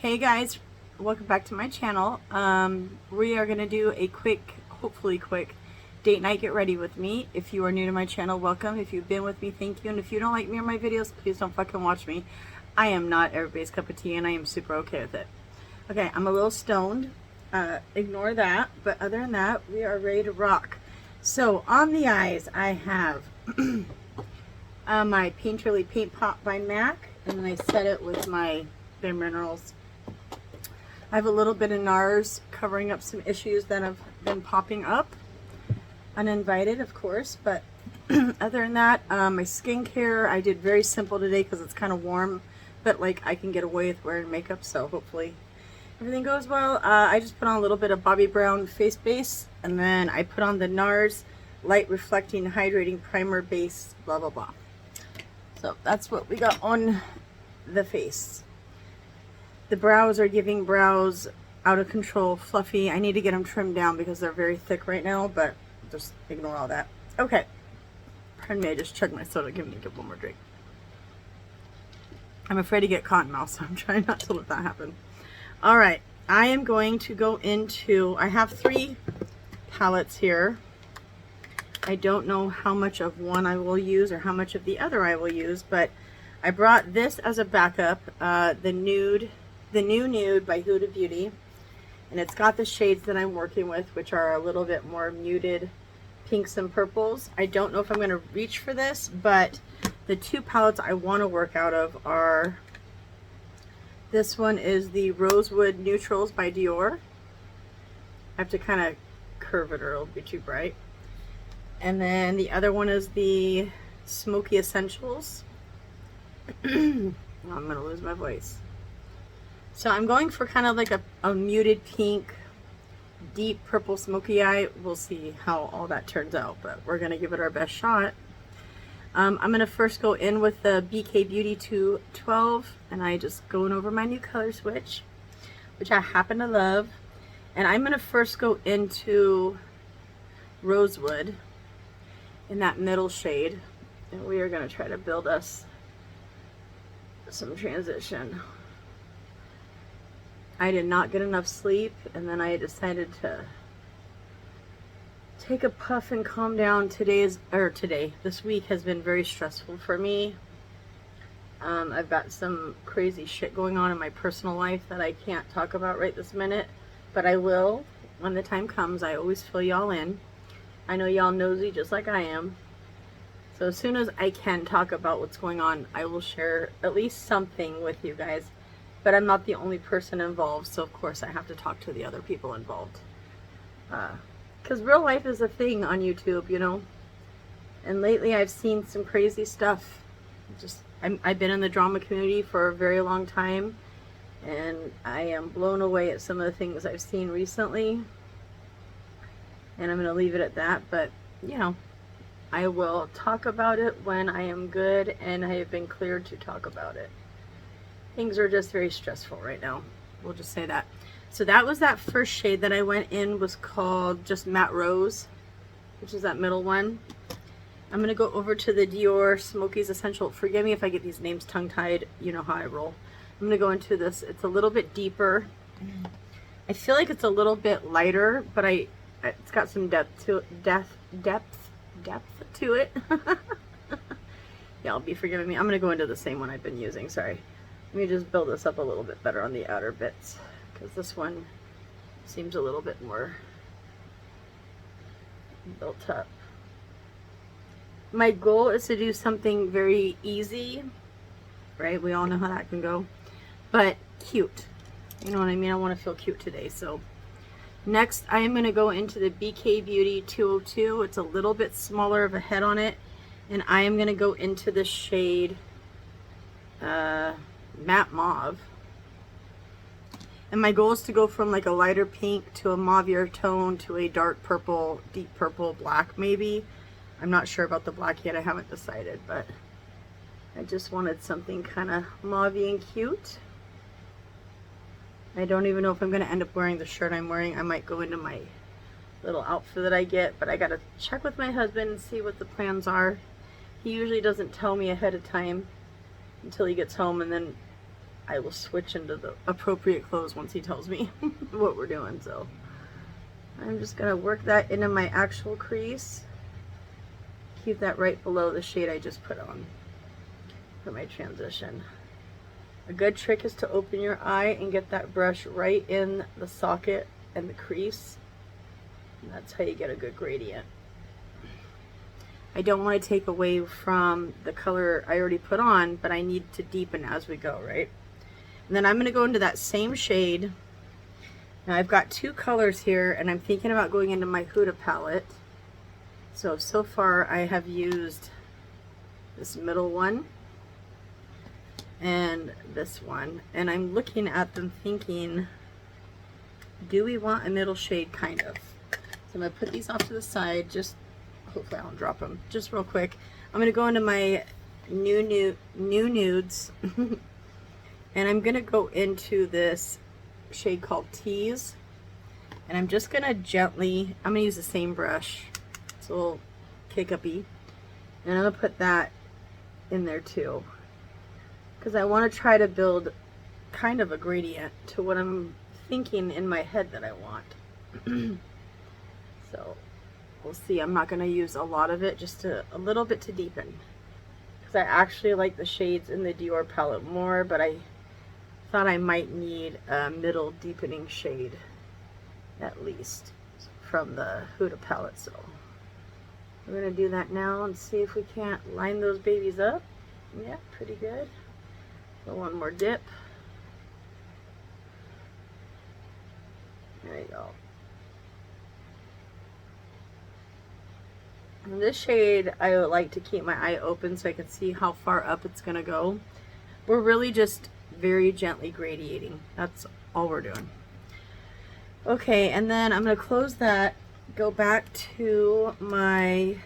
Hey guys, welcome back to my channel. We are going to do a quick, hopefully quick, date night get ready with me. If you are new to my channel, welcome. If you've been with me, thank you. And if you don't like me or my videos, please don't fucking watch me. I am not everybody's cup of tea and I am super okay with it. Okay, I'm a little stoned. Ignore that. But other than that, we are ready to rock. So on the eyes, I have my Painterly Paint Pot by MAC. And then I set it with my Bare Minerals. I have a little bit of NARS covering up some issues that have been popping up. Uninvited, of course, but other than that, my skincare, I did very simple today because it's kind of warm, but like I can get away with wearing makeup, so hopefully everything goes well. I just put on a little bit of Bobbi Brown face base, and then I put on the NARS Light Reflecting Hydrating Primer Base, blah, blah, blah. So that's what we got on the face. The brows are giving brows out of control, fluffy. I need to get them trimmed down because they're very thick right now, but just ignore all that. Okay. Pardon me, I just chugged my soda. Give one more drink. I'm afraid to get cotton mouth, so I'm trying not to let that happen. All right. I am going to go into, I have 3 palettes here. I don't know how much of one I will use or how much of the other I will use, but I brought this as a backup, the New Nude by Huda Beauty, and it's got the shades that I'm working with, which are a little bit more muted pinks and purples. I don't know if I'm going to reach for this, but the 2 palettes I want to work out of are, this one is the Rosewood Neutrals by Dior. I have to kind of curve it or it'll be too bright. And then the other one is the Smokey Essentials. I'm going to lose my voice. So I'm going for kind of like a muted pink, deep purple smoky eye. We'll see how all that turns out, but we're going to give it our best shot. I'm going to first go in with the BK Beauty 212, and I just going over my new color switch, which I happen to love. And I'm going to first go into Rosewood in that middle shade, and we are going to try to build us some transition. I did not get enough sleep, and then I decided to take a puff and calm down. This week has been very stressful for me. I've got some crazy shit going on in my personal life that I can't talk about right this minute, but I will when the time comes. I always fill y'all in. I know y'all nosy just like I am. So as soon as I can talk about what's going on, I will share at least something with you guys. But I'm not the only person involved, so of course I have to talk to the other people involved. Because real life is a thing on YouTube, you know. And lately I've seen some crazy stuff. I've been in the drama community for a very long time, and I am blown away at some of the things I've seen recently. And I'm going to leave it at that, but, you know, I will talk about it when I am good and I have been cleared to talk about it. Things are just very stressful right now. We'll just say that. So that was that first shade that I went in, was called just Matte Rose, which is that middle one. I'm going to go over to the Dior Smokey's Essential. Forgive me if I get these names tongue-tied. You know how I roll. I'm going to go into this. It's a little bit deeper. I feel like it's a little bit lighter, but it's got some depth to it. Y'all be forgiving me. I'm going to go into the same one I've been using. Sorry. Let me just build this up a little bit better on the outer bits, because this one seems a little bit more built up. My goal is to do something very easy, right? We all know how that can go, but cute. You know what I mean? I want to feel cute today. So next I am going to go into the BK Beauty 202. It's a little bit smaller of a head on it, and I am going to go into the shade Matte Mauve. And my goal is to go from like a lighter pink to a mauvier tone to a dark purple, deep purple, black maybe. I'm not sure about the black yet. I haven't decided, but I just wanted something kind of mauvey and cute. I don't even know if I'm going to end up wearing the shirt I'm wearing. I might go into my little outfit that I get, but I got to check with my husband and see what the plans are. He usually doesn't tell me ahead of time until he gets home, and then I will switch into the appropriate clothes once he tells me what we're doing. So I'm just gonna work that into my actual crease. Keep that right below the shade I just put on for my transition. A good trick is to open your eye and get that brush right in the socket and the crease. And that's how you get a good gradient. I don't want to take away from the color I already put on, but I need to deepen as we go, right? And then I'm going to go into that same shade. Now I've got two colors here, and I'm thinking about going into my Huda palette. So far I have used this middle one and this one, and I'm looking at them thinking, do we want a middle shade? Kind of. So I'm going to put these off to the side, just hopefully I don't drop them, just real quick. I'm going to go into my new nudes and I'm going to go into this shade called Tease, and I'm just going to gently, I'm going to use the same brush, it's a little kick-uppy, and I'm going to put that in there too, because I want to try to build kind of a gradient to what I'm thinking in my head that I want. So we'll see. I'm not going to use a lot of it, just a little bit to deepen, because I actually like the shades in the Dior palette more, but I thought I might need a middle deepening shade at least from the Huda palette. So we're going to do that now and see if we can't line those babies up. Yeah, pretty good. So one more dip. There you go. And this shade, I would like to keep my eye open so I can see how far up it's going to go. We're really just very gently gradiating. That's all we're doing. Okay, and then I'm going to close that, go back to my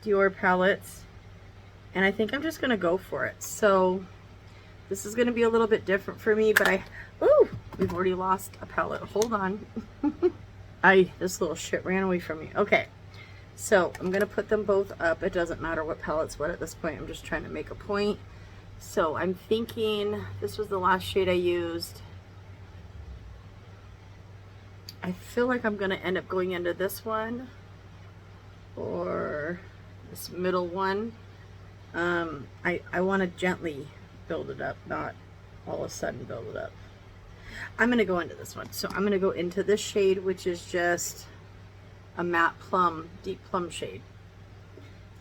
Dior palettes, and I think I'm just going to go for it. So this is going to be a little bit different for me, but ooh, we've already lost a palette. Hold on. This little shit ran away from me. Okay. So I'm going to put them both up. It doesn't matter what palette's what at this point. I'm just trying to make a point. So I'm thinking this was the last shade I used. I feel like I'm going to end up going into this one or this middle one. I want to gently build it up, not all of a sudden build it up. I'm going to go into this one. So I'm going to go into this shade, which is just a matte plum, deep plum shade.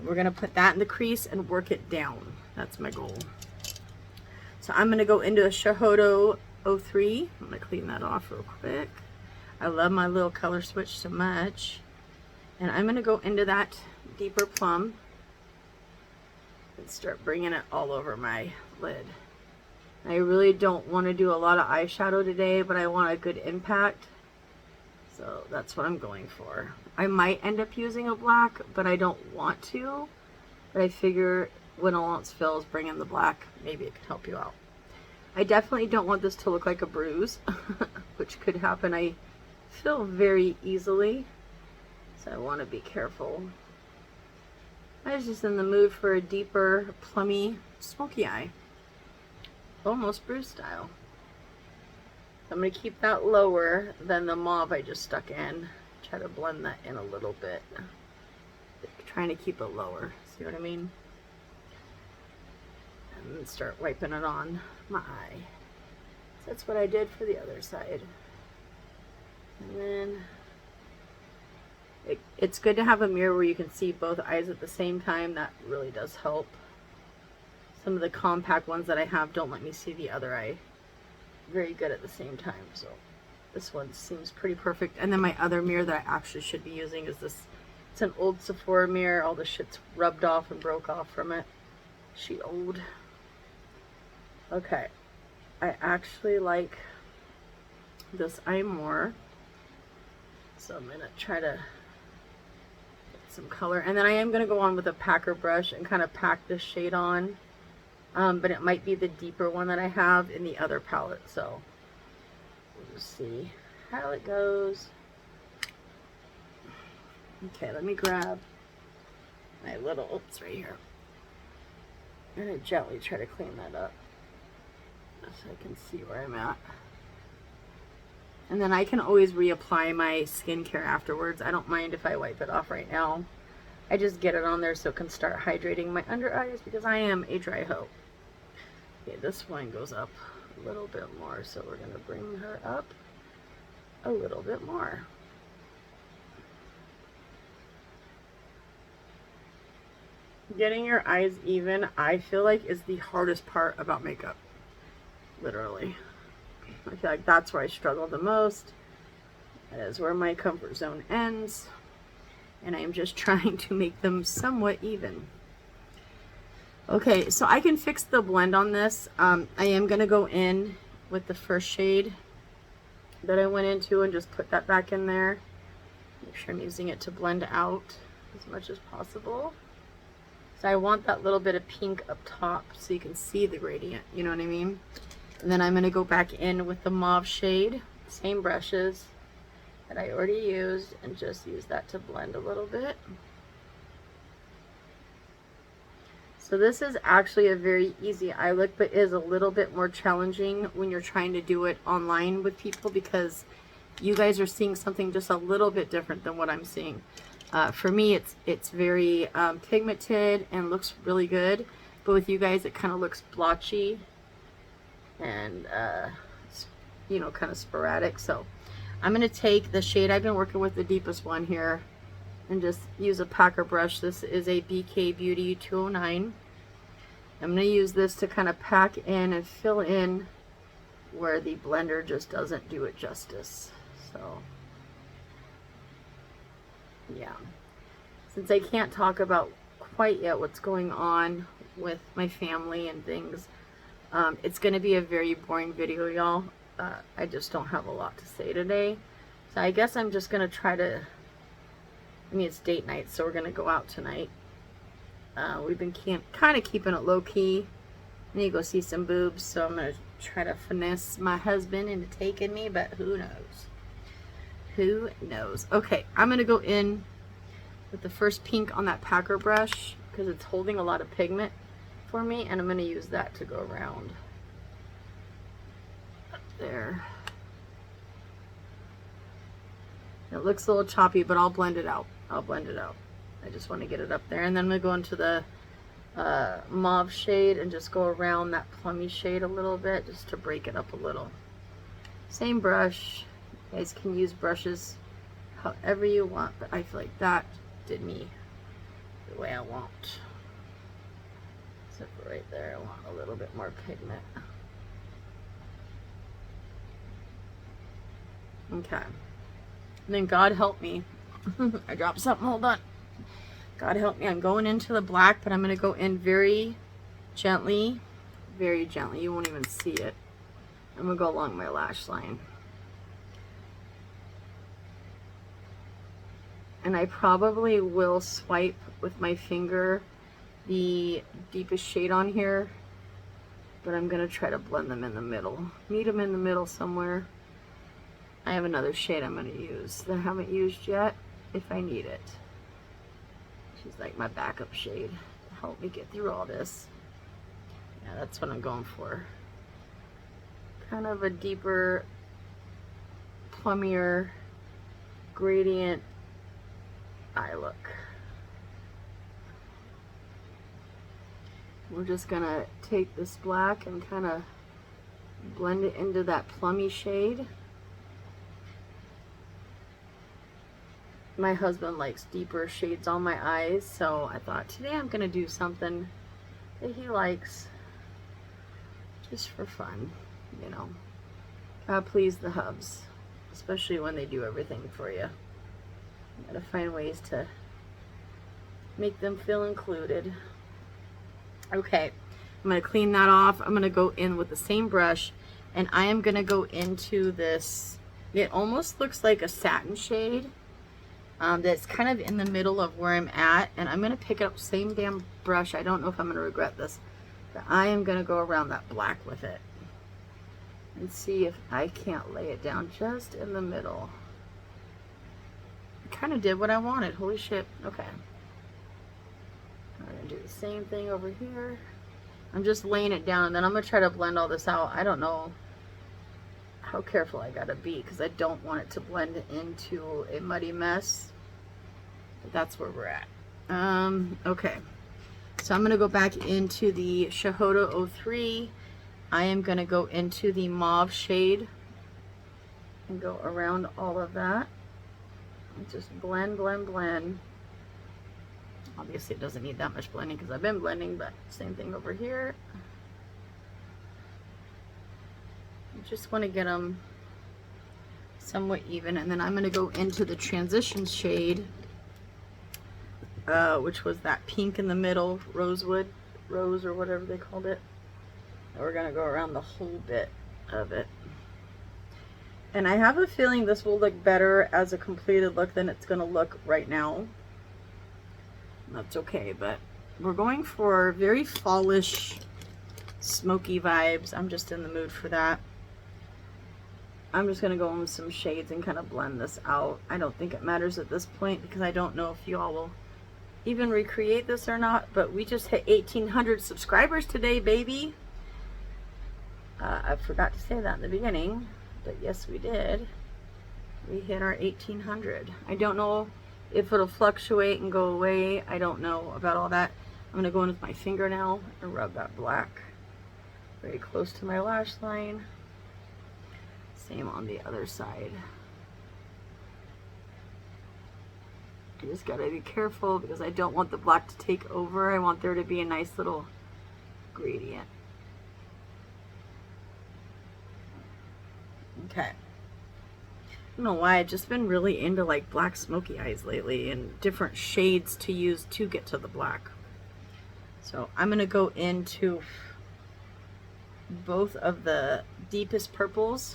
We're going to put that in the crease and work it down. That's my goal. So I'm going to go into a Shahodo 03. I'm going to clean that off real quick. I love my little color switch so much. And I'm going to go into that deeper plum and start bringing it all over my lid. I really don't want to do a lot of eyeshadow today, but I want a good impact. So that's what I'm going for. I might end up using a black, but I don't want to. But I figure when all else fails, bring in the black. Maybe it could help you out. I definitely don't want this to look like a bruise, which could happen. I feel very easily, so I want to be careful. I was just in the mood for a deeper, plummy, smoky eye. Almost bruise style. I'm going to keep that lower than the mauve I just stuck in. Try to blend that in a little bit. Trying to keep it lower. See what I mean? And then start wiping it on my eye. So that's what I did for the other side. And then it's good to have a mirror where you can see both eyes at the same time. That really does help. Some of the compact ones that I have don't let me see the other eye very good at the same time, so this one seems pretty perfect. And then my other mirror that I actually should be using is this. It's an old Sephora mirror. All the shit's rubbed off and broke off from it. She old. Okay, I actually like this eye more, so I'm gonna try to get some color, and then I am gonna go on with a packer brush and kind of pack this shade on. But it might be the deeper one that I have in the other palette, so we'll just see how it goes. Okay, let me grab my little, it's right here. I'm going to gently try to clean that up. so I can see where I'm at. And then I can always reapply my skincare afterwards. I don't mind if I wipe it off right now. I just get it on there so it can start hydrating my under eyes because I am a dry hoe. Okay, this one goes up a little bit more, so we're going to bring her up a little bit more. Getting your eyes even, I feel like, is the hardest part about makeup. Literally. I feel like that's where I struggle the most. That is where my comfort zone ends. And I am just trying to make them somewhat even. Okay, so I can fix the blend on this. I am going to go in with the first shade that I went into and just put that back in there. Make sure I'm using it to blend out as much as possible. So I want that little bit of pink up top so you can see the gradient, you know what I mean? And then I'm going to go back in with the mauve shade, same brushes that I already used, and just use that to blend a little bit. So this is actually a very easy eye look, but is a little bit more challenging when you're trying to do it online with people because you guys are seeing something just a little bit different than what I'm seeing. For me, it's very pigmented and looks really good, but with you guys, it kind of looks blotchy and you know, kind of sporadic. So I'm going to take the shade I've been working with, the deepest one here, and just use a packer brush. This is a BK Beauty 209. I'm going to use this to kind of pack in and fill in where the blender just doesn't do it justice. So yeah, since I can't talk about quite yet what's going on with my family and things, it's going to be a very boring video, y'all. I just don't have a lot to say today. So I guess I'm just going to try to, I mean, it's date night, so we're going to go out tonight. We've been kind of keeping it low-key. I need to go see some boobs, so I'm going to try to finesse my husband into taking me, but who knows? Who knows? Okay, I'm going to go in with the first pink on that packer brush because it's holding a lot of pigment for me, and I'm going to use that to go around up there. It looks a little choppy, but I'll blend it out. I'll blend it out. I just want to get it up there, and then I'm going to go into the mauve shade and just go around that plummy shade a little bit just to break it up a little. Same brush. You guys can use brushes however you want, but I feel like that did me the way I want. Except for right there, I want a little bit more pigment. Okay. And then God help me. I dropped something, hold on. God help me, I'm going into the black, but I'm going to go in very gently. Very gently, you won't even see it. I'm going to go along my lash line. And I probably will swipe with my finger the deepest shade on here, but I'm going to try to blend them in the middle. Meet them in the middle somewhere. I have another shade I'm going to use that I haven't used yet if I need it. She's like my backup shade to help me get through all this. Yeah, that's what I'm going for. Kind of a deeper, plummier gradient eye look. We're just gonna take this black and kind of blend it into that plummy shade. My husband likes deeper shades on my eyes, so I thought today I'm gonna do something that he likes just for fun, you know. Gotta please the hubs, especially when they do everything for you. You gotta find ways to make them feel included. Okay, I'm gonna clean that off. I'm gonna go in with the same brush, and I am gonna go into this, it almost looks like a satin shade. That's kind of in the middle of where I'm at, and I'm gonna pick up same damn brush. I don't know if I'm gonna regret this, but I am gonna go around that black with it and see if I can't lay it down just in the middle. I kind of did what I wanted. Holy shit. Okay, I'm gonna do the same thing over here. I'm just laying it down, and then I'm going to try to blend all this out. I don't know how careful I got to be because I don't want it to blend into a muddy mess. But that's where we're at. Okay. So I'm going to go back into the Shahoda 03. I am going to go into the mauve shade and go around all of that. And just blend, blend, blend. Obviously it doesn't need that much blending because I've been blending, but same thing over here. I just want to get them somewhat even, and then I'm going to go into the transition shade, which was that pink in the middle, rose or whatever they called it. And we're going to go around the whole bit of it. And I have a feeling this will look better as a completed look than it's going to look right now. That's okay, but we're going for very fallish, smoky vibes. I'm just in the mood for that. I'm just going to go in with some shades and kind of blend this out. I don't think it matters at this point because I don't know if you all will even recreate this or not, but we just hit 1,800 subscribers today, baby. I forgot to say that in the beginning, but yes, we did. We hit our 1,800. I don't know if it'll fluctuate and go away. I don't know about all that. I'm going to go in with my finger now and rub that black very close to my lash line. Same on the other side. I just gotta be careful because I don't want the black to take over. I want there to be a nice little gradient. Okay. I don't know why, I've just been really into like black smoky eyes lately and different shades to use to get to the black. So I'm gonna go into both of the deepest purples,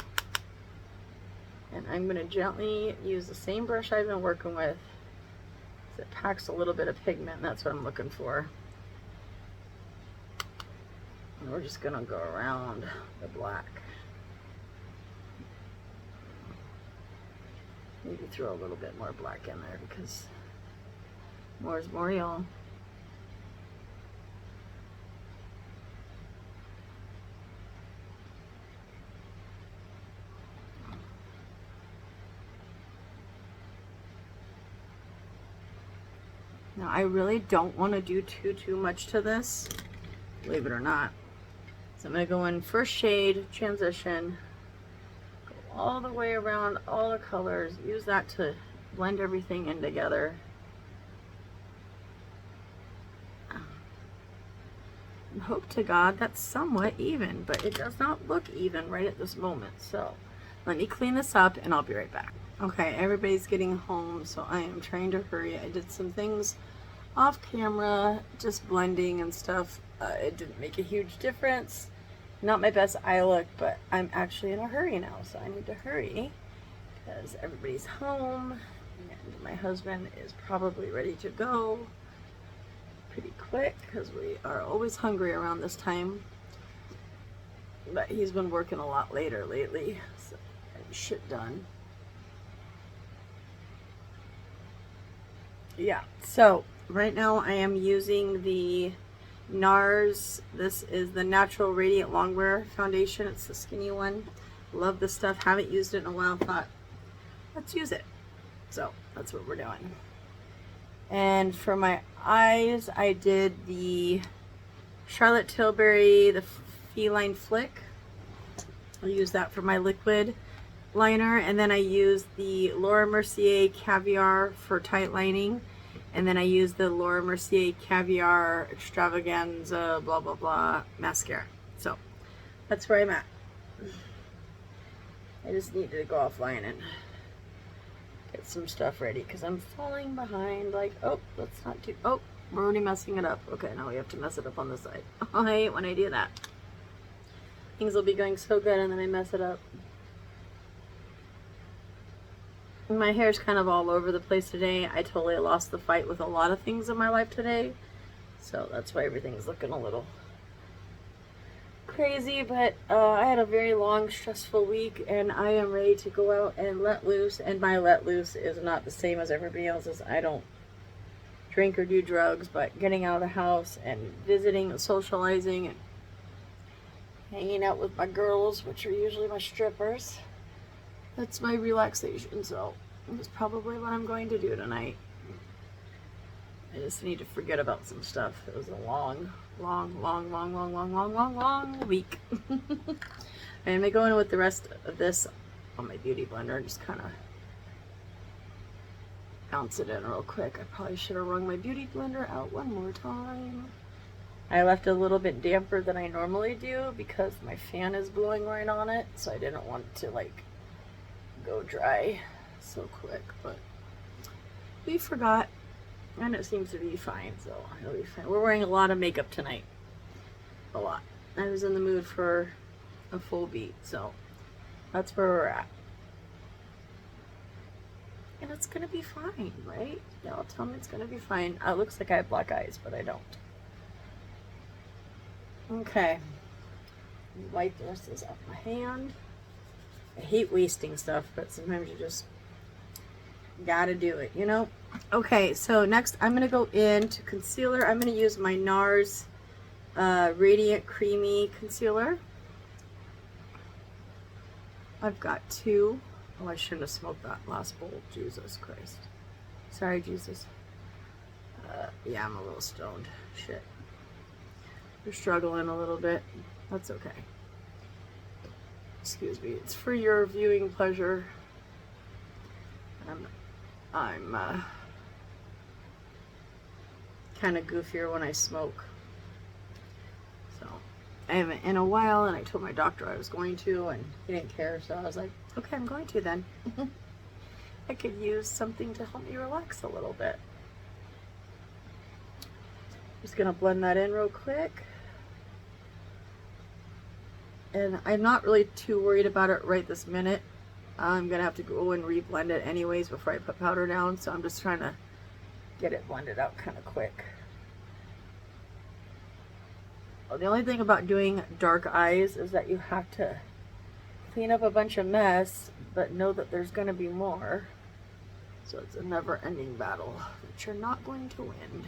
and I'm going to gently use the same brush I've been working with. It packs a little bit of pigment, and that's what I'm looking for. And we're just going to go around the black. Maybe throw a little bit more black in there because more is more, y'all. Now I really don't want to do too much to this, believe it or not. So I'm going to go in first shade, transition, go all the way around all the colors, use that to blend everything in together. And hope to God that's somewhat even, but it does not look even right at this moment. So let me clean this up and I'll be right back. Okay, everybody's getting home, so I am trying to hurry. I did some things off camera, just blending and stuff. It didn't make a huge difference. Not my best eye look, but I'm actually in a hurry now, so I need to hurry because everybody's home and my husband is probably ready to go pretty quick because we are always hungry around this time. But he's been working a lot later lately, so getting shit done. Yeah, so right now I am using the NARS. This is the Natural Radiant Longwear Foundation. It's the skinny one. Love this stuff. Haven't used it in a while. Thought, let's use it. So that's what we're doing. And for my eyes, I did the Charlotte Tilbury, the Feline Flick. I'll use that for my liquid liner, and then I use the Laura Mercier Caviar for tight lining, and then I use the Laura Mercier Caviar Extravaganza blah blah blah mascara. So that's where I'm at. I just needed to go offline and get some stuff ready because I'm falling behind. Like, oh, let's not do, oh, we're already messing it up. Okay, now we have to mess it up on the side. Oh, I hate when I do that. Things will be going so good and then I mess it up. My hair's kind of all over the place today. I totally lost the fight with a lot of things in my life today. So that's why everything's looking a little crazy. But I had a very long, stressful week. And I am ready to go out and let loose. And my let loose is not the same as everybody else's. I don't drink or do drugs. But getting out of the house and visiting and socializing and hanging out with my girls, which are usually my strippers. That's my relaxation, so that's probably what I'm going to do tonight. I just need to forget about some stuff. It was a long week. And I'm going to go in with the rest of this on my beauty blender and just kind of bounce it in real quick. I probably should have wrung my beauty blender out one more time. I left it a little bit damper than I normally do because my fan is blowing right on it, so I didn't want it to like go dry so quick, but we forgot and it seems to be fine, so it'll be fine. We're wearing a lot of makeup tonight. A lot. I was in the mood for a full beat, so that's where we're at. And it's gonna be fine, right? Y'all tell me it's gonna be fine. It looks like I have black eyes, but I don't. Okay. Wipe the rest of this off my hand. I hate wasting stuff, but sometimes you just gotta do it, you know? Okay, so next I'm gonna go into concealer. I'm gonna use my NARS Radiant Creamy Concealer. I've got two. Oh, I shouldn't have smoked that last bowl. Jesus Christ. Sorry, Jesus. Yeah, I'm a little stoned. Shit. You're struggling a little bit. That's okay. Excuse me. It's for your viewing pleasure. I'm kind of goofier when I smoke. So I haven't in a while, and I told my doctor I was going to, and he didn't care, so I was like, okay, I'm going to then. I could use something to help me relax a little bit. Just gonna blend that in real quick. And I'm not really too worried about it right this minute. I'm gonna have to go and re-blend it anyways before I put powder down, so I'm just trying to get it blended out kind of quick. Well, the only thing about doing dark eyes is that you have to clean up a bunch of mess, but know that there's gonna be more. So it's a never-ending battle that you're not going to win.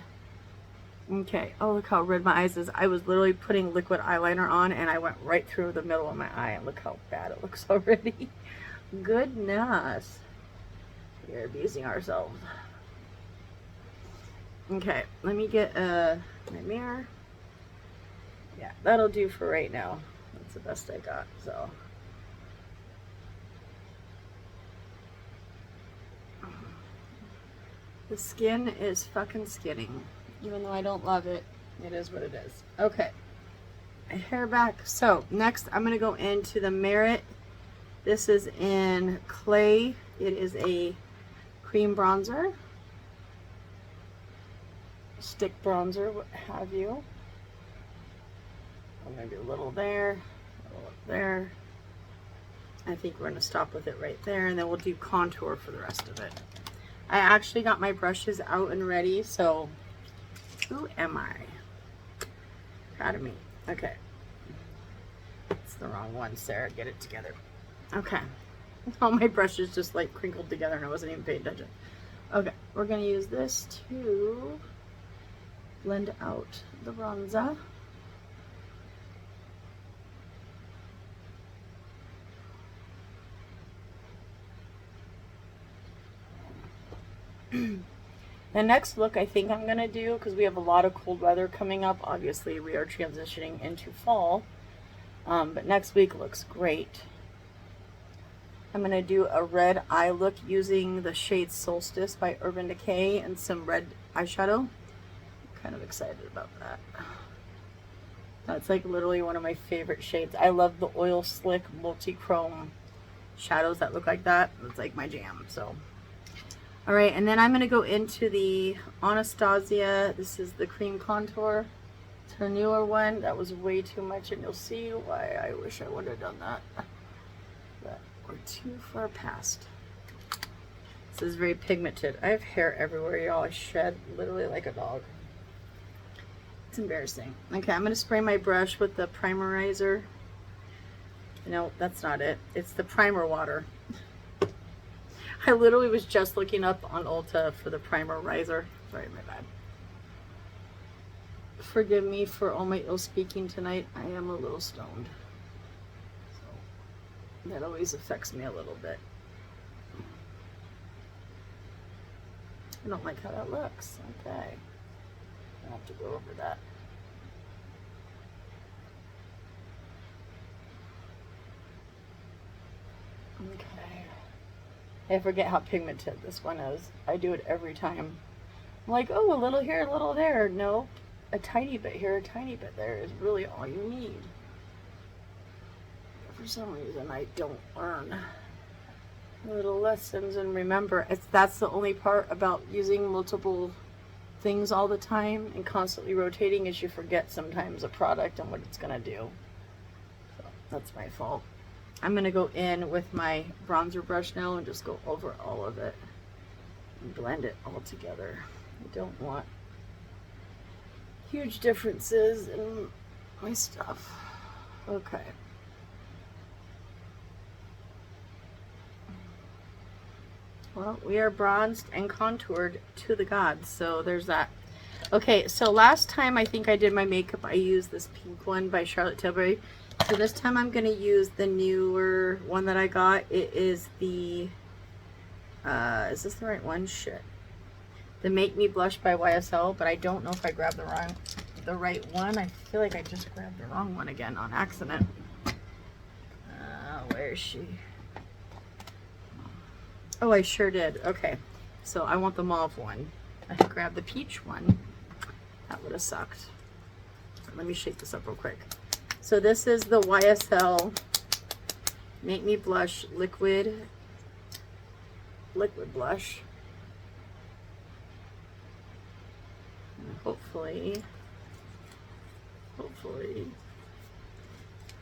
Okay, oh look how red my eyes is. I was literally putting liquid eyeliner on and I went right through the middle of my eye, and look how bad it looks already. Goodness. We're abusing ourselves. Okay, let me get my mirror. Yeah, that'll do for right now. That's the best I got, so. The skin is fucking skinning. Even though I don't love it, it is what it is. Okay, hair back. So next I'm going to go into the Merit. This is in Clay. It is a cream bronzer. Stick bronzer, what have you. Oh, maybe a little there, a little up there. I think we're going to stop with it right there, and then we'll do contour for the rest of it. I actually got my brushes out and ready, so who am I? Proud of me. Okay. It's the wrong one, Sarah. Get it together. Okay. All my brushes just like crinkled together and I wasn't even paying attention. Okay. We're going to use this to blend out the bronzer. The next look I think I'm going to do, because we have a lot of cold weather coming up, obviously we are transitioning into fall, but next week looks great. I'm going to do a red eye look using the shade Solstice by Urban Decay and some red eyeshadow. I'm kind of excited about that. That's like literally one of my favorite shades. I love the oil slick multi-chrome shadows that look like that. It's like my jam, so. All right, and then I'm going to go into the Anastasia. This is the cream contour. It's her newer one. That was way too much, and you'll see why I wish I would have done that. But we're too far past. This is very pigmented. I have hair everywhere, y'all. I shed literally like a dog. It's embarrassing. Okay, I'm going to spray my brush with the primerizer. No, that's not it. It's the primer water. I literally was just looking up on Ulta for the primerizer. Sorry, my bad. Forgive me for all my ill speaking tonight. I am a little stoned. That always affects me a little bit. I don't like how that looks. Okay. I'll have to go over that. Okay. I forget how pigmented this one is. I do it every time. I'm like, oh, a little here, a little there. No, a tiny bit here, a tiny bit there is really all you need. For some reason, I don't learn little lessons and remember. That's the only part about using multiple things all the time and constantly rotating is you forget sometimes a product and what it's going to do. So that's my fault. I'm going to go in with my bronzer brush now and just go over all of it and blend it all together. I don't want huge differences in my stuff. Okay. Well, we are bronzed and contoured to the gods, so there's that. Okay, so last time I think I did my makeup, I used this pink one by Charlotte Tilbury. So this time I'm going to use the newer one that I got. It is the, is this the right one? Shit. The Make Me Blush by YSL, but I don't know if I grabbed the right one. I feel like I just grabbed the wrong one again on accident. Where is she? Oh, I sure did. Okay, so I want the mauve one. I grabbed the peach one. That would have sucked. Let me shake this up real quick. So this is the YSL Make Me Blush liquid blush. And hopefully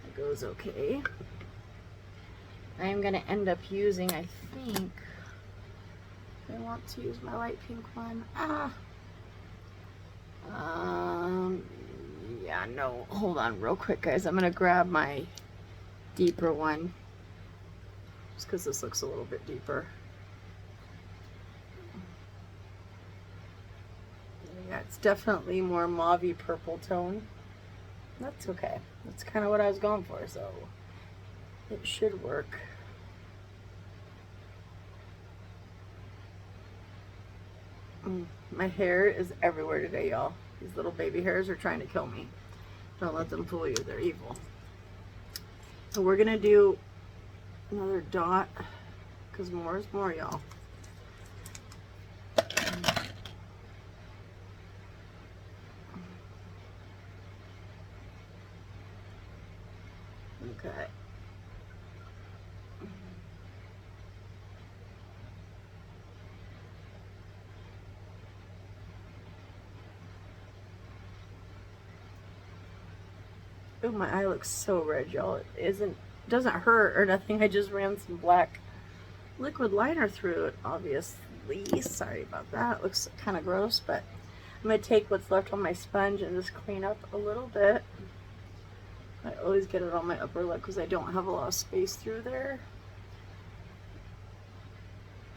it goes okay. I am going to end up using, I think, I want to use my light pink one. Yeah, no, hold on real quick, guys. I'm going to grab my deeper one, just because this looks a little bit deeper. Yeah, it's definitely more mauvey purple tone. That's okay. That's kind of what I was going for, so it should work. My hair is everywhere today, y'all. These little baby hairs are trying to kill me. Don't let them fool you. They're evil. So we're going to do another dot because more is more, y'all. Okay. Oh, my eye looks so red, y'all. It doesn't hurt or nothing. I just ran some black liquid liner through it, obviously. Sorry about that. It looks kind of gross, but I'm going to take what's left on my sponge and just clean up a little bit. I always get it on my upper lip because I don't have a lot of space through there.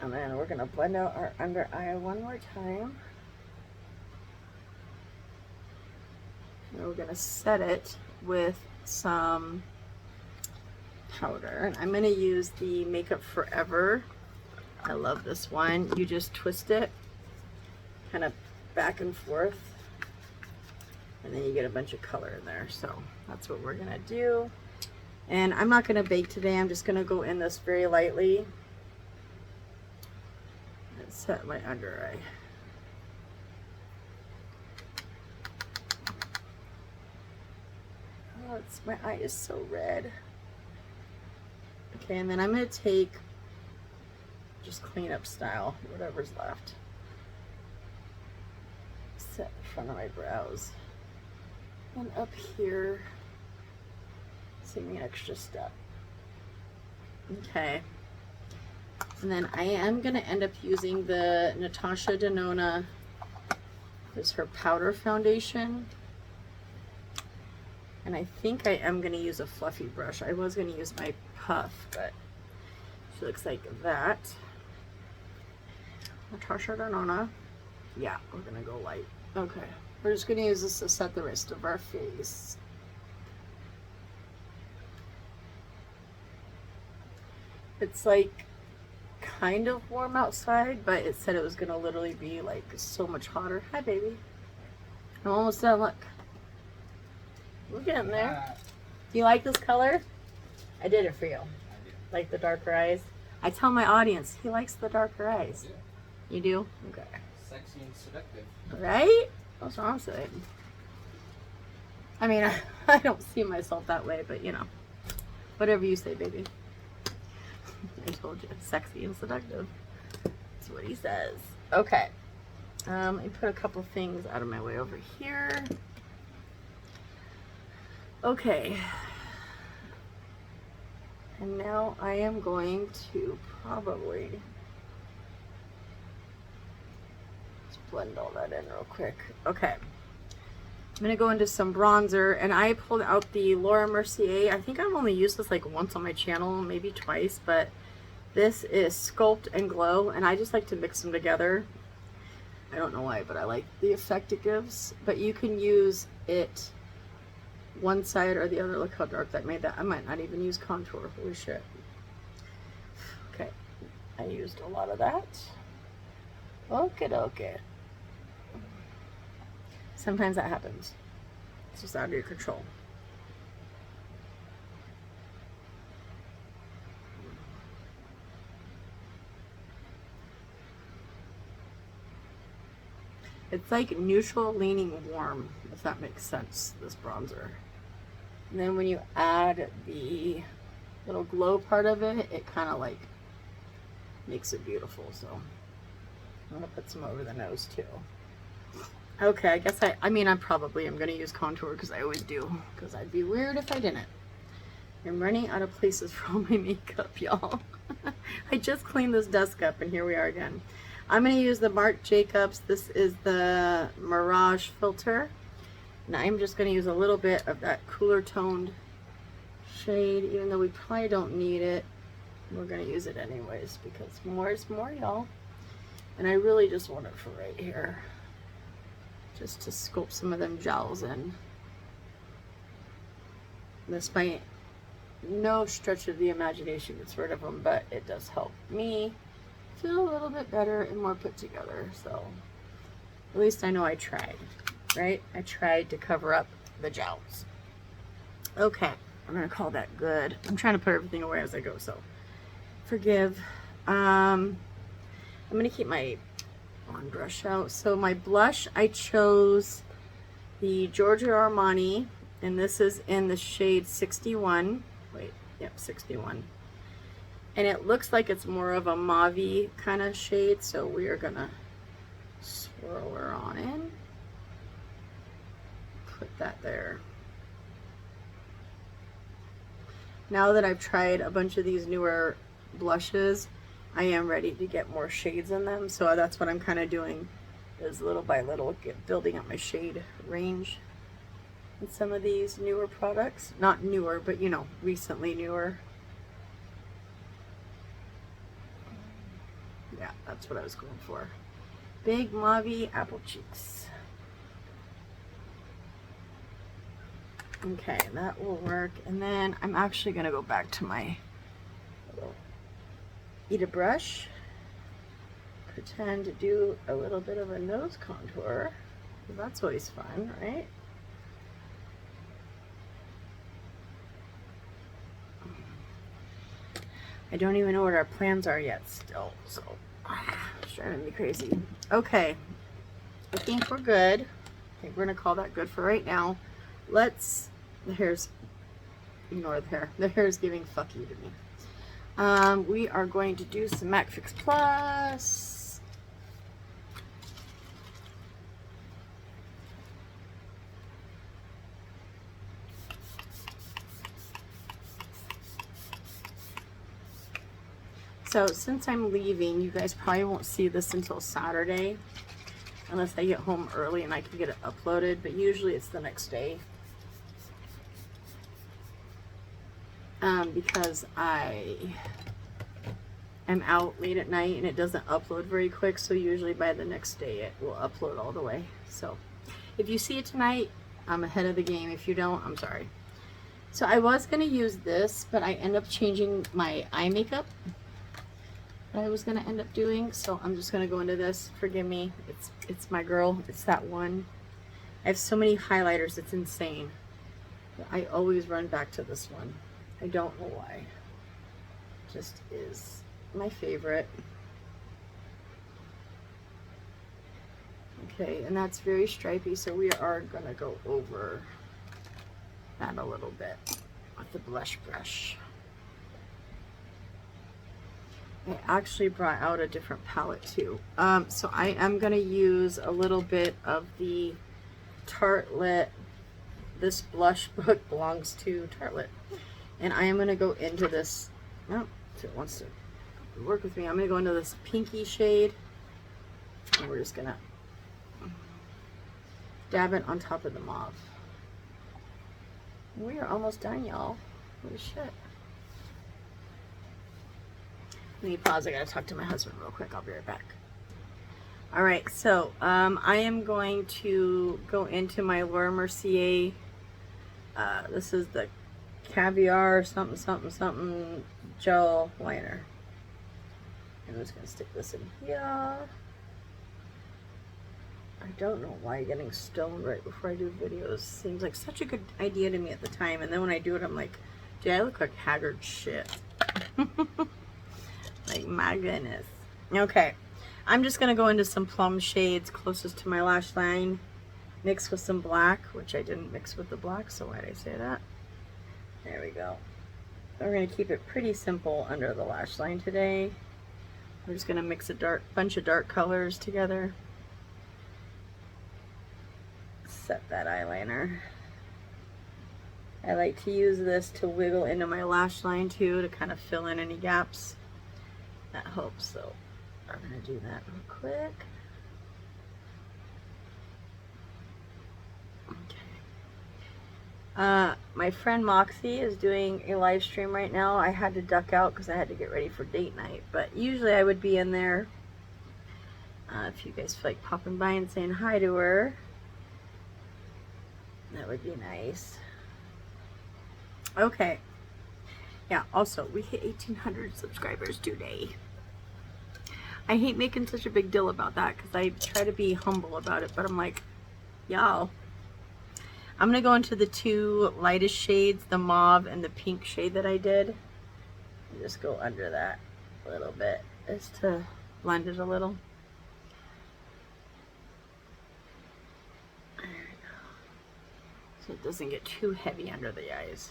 And then we're going to blend out our under eye one more time. And we're going to set it with some powder. And I'm going to use the Makeup Forever. I love this one. You just twist it kind of back and forth. And then you get a bunch of color in there. So that's what we're going to do. And I'm not going to bake today. I'm just going to go in this very lightly. And set my under eye. Oh, my eye is so red. Okay, and then I'm going to take just cleanup style, whatever's left. Set the front of my brows. And up here, save me an extra step. Okay. And then I am going to end up using the Natasha Denona. This is her powder foundation. And I think I am going to use a fluffy brush. I was going to use my puff, but she looks like that. Natasha Denona. Yeah, we're going to go light. Okay. We're just going to use this to set the rest of our face. It's like kind of warm outside, but it said it was gonna literally be like so much hotter. Hi, baby. I'm almost done. Look. We're getting there. Do you like this color? I did it for you. Like the darker eyes? I tell my audience, he likes the darker eyes. You do? Okay. Sexy and seductive. Right? What's wrong with it? I mean, I don't see myself that way, but you know. Whatever you say, baby. I told you, sexy and seductive. That's what he says. Okay. Let me put a couple things out of my way over here. Okay. And now I am going to probably just blend all that in real quick. Okay. I'm going to go into some bronzer, and I pulled out the Laura Mercier. I think I've only used this like once on my channel, maybe twice, but this is Sculpt and Glow, and I just like to mix them together. I don't know why, but I like the effect it gives. But you can use it one side or the other. Look how dark that made that. I might not even use contour. Holy shit. Okay, I used a lot of that. Okay. Sometimes that happens. It's just out of your control. It's like neutral leaning warm, if that makes sense, this bronzer. And then when you add the little glow part of it, it kind of like makes it beautiful. So I'm gonna put some over the nose too. Okay, I guess I mean, I probably am gonna use contour because I always do, because I'd be weird if I didn't. I'm running out of places for all my makeup, y'all. I just cleaned this desk up and here we are again. I'm going to use the Marc Jacobs. This is the Mirage filter. And I'm just going to use a little bit of that cooler toned shade, even though we probably don't need it. We're going to use it anyways because more is more, y'all. And I really just want it for right here. Just to sculpt some of them jowls in. This might, no stretch of the imagination gets rid of them, but it does help me feel a little bit better and more put together. So at least I know I tried, right? I tried to cover up the jowls. Okay, I'm gonna call that good. I'm trying to put everything away as I go, so forgive. I'm gonna keep my on brush out. So my blush, I chose the Giorgio Armani, and this is in the shade 61. Wait, yep, 61. And it looks like it's more of a mauve-y kind of shade, so we are gonna swirl her on in. Put that there. Now that I've tried a bunch of these newer blushes, I am ready to get more shades in them, so that's what I'm kind of doing, is little by little building up my shade range in some of these newer products. Not newer, but you know, recently newer. Yeah, that's what I was going for. Big mauve apple cheeks. Okay, that will work. And then I'm actually going to go back to my little Ita brush. Pretend to do a little bit of a nose contour. That's always fun, right? I don't even know what our plans are yet still, so it's driving me crazy. Okay, I think we're good. I think we're gonna call that good for right now. Let's, the hair's, ignore the hair. The hair is giving fuck you to me. We are going to do some MAC Fix Plus. So since I'm leaving, you guys probably won't see this until Saturday, unless I get home early and I can get it uploaded, but usually it's the next day. Because I am out late at night and it doesn't upload very quick, so usually by the next day it will upload all the way. So if you see it tonight, I'm ahead of the game. If you don't, I'm sorry. So I was going to use this, but I end up changing my eye makeup. what I was gonna end up doing, so I'm just gonna go into this. Forgive me, it's my girl. It's that one. I have so many highlighters, it's insane. I always run back to this one. I don't know why. It just is my favorite. Okay, and that's very stripy, so we are gonna go over that a little bit with the blush brush. I actually brought out a different palette too. So I am gonna use a little bit of the Tartelette. This blush book belongs to Tartelette. And I am gonna go into this, oh, if it wants to work with me, I'm gonna go into this pinky shade. And we're just gonna dab it on top of the mauve. We are almost done, y'all. Holy shit. Let me pause. I gotta talk to my husband real quick. I'll be right back. All right, so I am going to go into my Laura Mercier. This is the Caviar something something something gel liner. I'm just gonna stick this in here. I don't know why getting stoned right before I do videos seems like such a good idea to me at the time, and then when I do it, I'm like, dude, I look like haggard shit. Like, my goodness. Okay, I'm just gonna go into some plum shades closest to my lash line, mix with some black, which I didn't mix with the black, so why did I say that? There we go. We're gonna keep it pretty simple under the lash line today. We're just gonna mix a bunch of dark colors together. Set that eyeliner. I like to use this to wiggle into my lash line too, to kind of fill in any gaps. That helps, so I'm gonna do that real quick. Okay. My friend Moxie is doing a live stream right now. I had to duck out because I had to get ready for date night, but usually I would be in there. If you guys feel like popping by and saying hi to her, that would be nice. Okay. Yeah, also, we hit 1,800 subscribers today. I hate making such a big deal about that because I try to be humble about it, but I'm like, y'all. I'm going to go into the two lightest shades, the mauve and the pink shade that I did. And just go under that a little bit just to blend it a little. There we go. So it doesn't get too heavy under the eyes.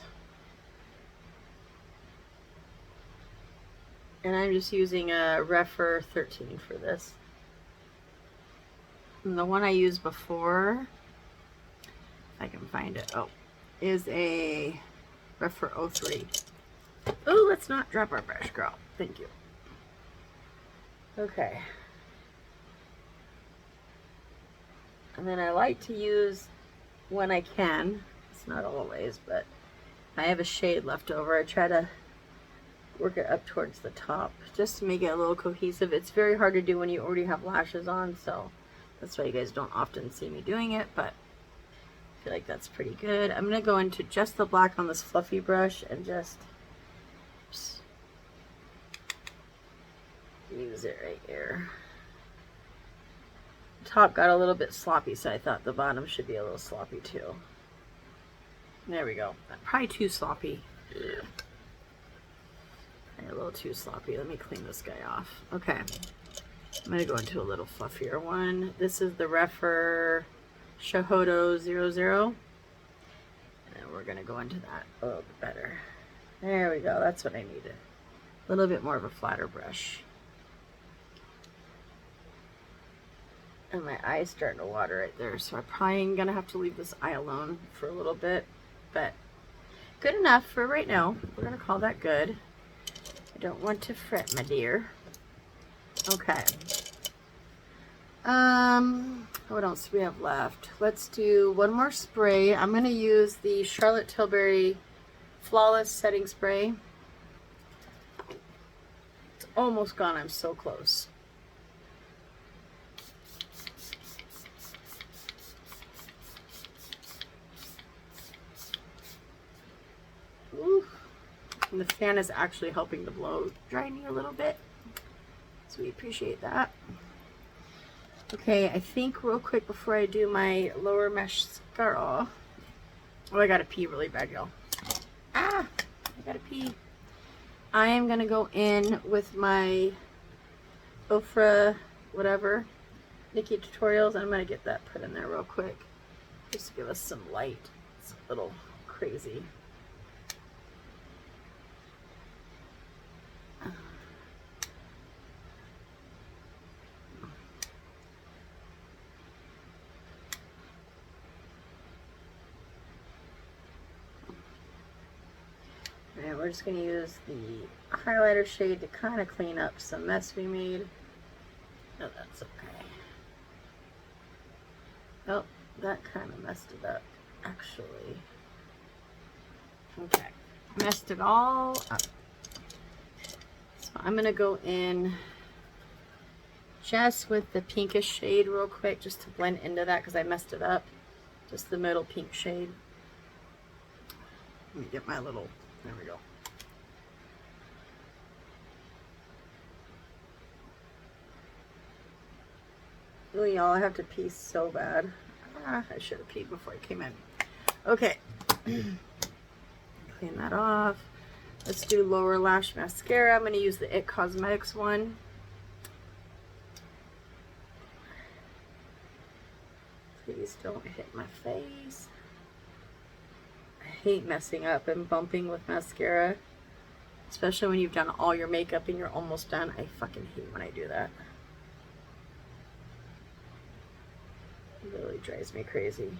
And I'm just using a Refer 13 for this. And the one I used before, if I can find it, is a Refer 03. Oh, let's not drop our brush, girl. Thank you. Okay. And then I like to use, when I can, it's not always, but if I have a shade left over, I try to work it up towards the top just to make it a little cohesive. It's very hard to do when you already have lashes on, so that's why you guys don't often see me doing it, but I feel like that's pretty good. I'm going to go into just the black on this fluffy brush and just use it right here. The top got a little bit sloppy, so I thought the bottom should be a little sloppy too. There we go. Probably too sloppy. Yeah. A little too sloppy. Let me clean this guy off. Okay. I'm going to go into a little fluffier one. This is the Refer Shahodo 00. And then we're going to go into that a little bit better. There we go. That's what I needed. A little bit more of a flatter brush. And my eye's starting to water right there, so I'm probably going to have to leave this eye alone for a little bit. But good enough for right now. We're going to call that good. Don't want to fret, my dear. Okay. What else do we have left? Let's do one more spray. I'm going to use the Charlotte Tilbury Flawless Setting Spray. It's almost gone. I'm so close. Ooh. And the fan is actually helping to blow dry me a little bit. So we appreciate that. Okay, I think real quick before I do my lower mascara. Oh, I gotta pee really bad, y'all. Ah, I gotta pee. I am gonna go in with my Ofra, whatever, Nikki Tutorials. I'm gonna get that put in there real quick, just to give us some light. It's a little crazy. And we're just going to use the highlighter shade to kind of clean up some mess we made. Oh, that's okay. Oh, that kind of messed it up, actually. Okay, messed it all up. So I'm going to go in just with the pinkish shade real quick, just to blend into that because I messed it up. Just the middle pink shade. Let me get my little, there we go. Oh, y'all, I have to pee so bad. Ah, I should have peed before I came in. Okay. Clean that off. Let's do lower lash mascara. I'm going to use the IT Cosmetics one. Please don't hit my face. I hate messing up and bumping with mascara, especially when you've done all your makeup and you're almost done. I fucking hate when I do that. It really drives me crazy.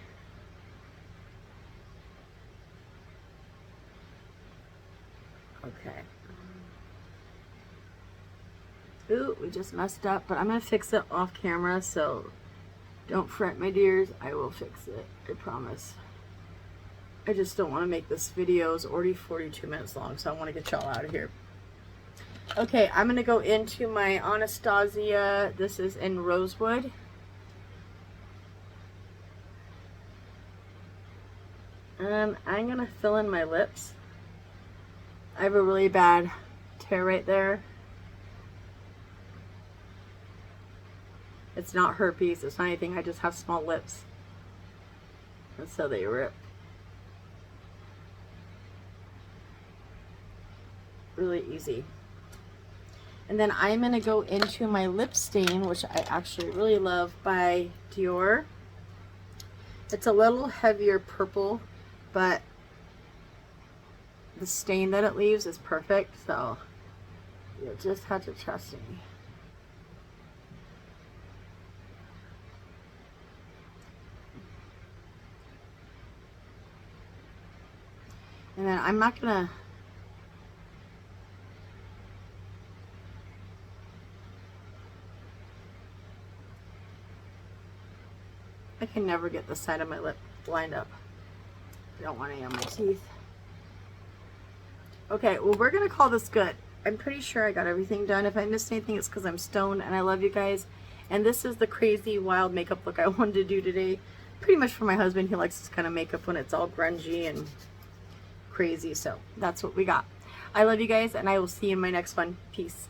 Okay. Ooh, we just messed up, but I'm going to fix it off camera, so don't fret, my dears. I will fix it. I promise. I just don't want to make this video. It's already 42 minutes long, so I want to get y'all out of here. Okay, I'm going to go into my Anastasia. This is in Rosewood. I'm going to fill in my lips. I have a really bad tear right there. It's not herpes, it's not anything, I just have small lips. And so they rip. Really easy. And then I'm going to go into my lip stain, which I actually really love, by Dior. It's a little heavier purple, but the stain that it leaves is perfect, so you'll just have to trust me. And then I'm not gonna, I can never get the side of my lip lined up. I don't want any on my teeth. Okay, well, we're gonna call this good. I'm pretty sure I got everything done. If I missed anything, it's because I'm stoned, and I love you guys. And this is the crazy, wild makeup look I wanted to do today. Pretty much for my husband. He likes this kind of makeup when it's all grungy and crazy, so that's what we got. I love you guys, and I will see you in my next one. Peace.